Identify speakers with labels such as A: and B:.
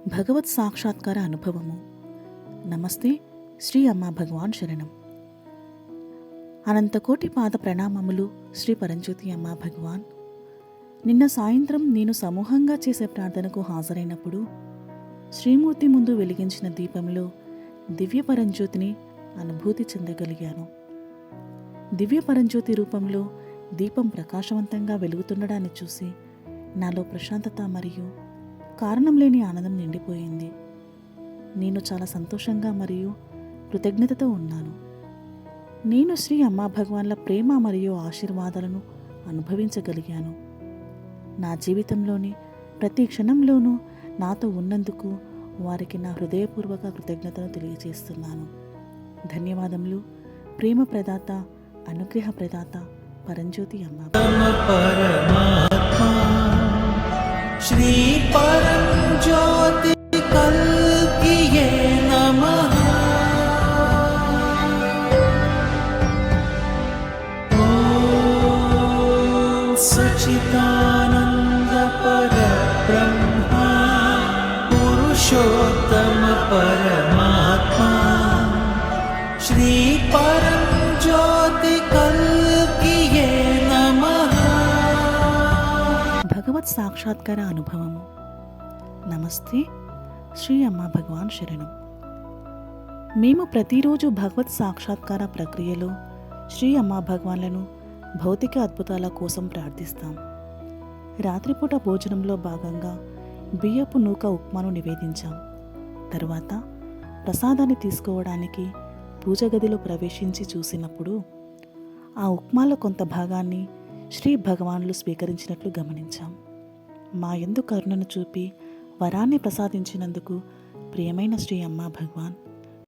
A: భగవత్ సాక్షాత్కార అనుభవము. నమస్తే శ్రీ అమ్మా భగవాన్ శరణం. అనంతకోటి పాద ప్రణామములు శ్రీ పరంజ్యోతి అమ్మా భగవాన్. నిన్న సాయంత్రం నేను సమూహంగా చేసే ప్రార్థనకు హాజరైనప్పుడు శ్రీమూర్తి ముందు వెలిగించిన దీపంలో దివ్య పరంజ్యోతిని అనుభూతి చెందగలిగాను. దివ్య పరంజ్యోతి రూపంలో దీపం ప్రకాశవంతంగా వెలుగుతుండడాన్ని చూసి నాలో ప్రశాంతత మరియు కారణం లేని ఆనందం నిండిపోయింది. నేను చాలా సంతోషంగా మరియు కృతజ్ఞతతో ఉన్నాను. నేను శ్రీ అమ్మా భగవాన్ల ప్రేమ మరియు ఆశీర్వాదాలను అనుభవించగలిగాను. నా జీవితంలోని ప్రతి క్షణంలోనూ నాతో ఉన్నందుకు వారికి నా హృదయపూర్వక కృతజ్ఞతను తెలియజేస్తున్నాను. ధన్యవాదములు. ప్రేమ ప్రదాత, అనుగ్రహ ప్రదాత పరంజ్యోతి అమ్మా.
B: श्री परंज्योति कल्किये नमः। ओम सच्चिदानंद परब्रह्म पुरुषोत्तम परमात्मा श्री परंज्योति कल्किये नमः।
A: భగవత్ సాక్షాత్కార అనుభవము. నమస్తే శ్రీ అమ్మా భగవాన్ శరణం. మేము ప్రతిరోజు భగవత్ సాక్షాత్కార ప్రక్రియలో శ్రీ అమ్మా భగవాన్లను భౌతిక అద్భుతాల కోసం ప్రార్థిస్తాం. రాత్రిపూట భోజనంలో భాగంగా బియ్యపు నూక ఉప్మాను నివేదించాం. తరువాత ప్రసాదాన్ని తీసుకోవడానికి పూజ గదిలో ప్రవేశించి చూసినప్పుడు ఆ ఉప్మాలో కొంత భాగాన్ని శ్రీ భగవానులు స్వీకరించినట్లు గమనించాం. మా యందు కరుణను చూపి వరాన్ని ప్రసాదించినందుకు ప్రియమైన శ్రీ అమ్మా భగవాన్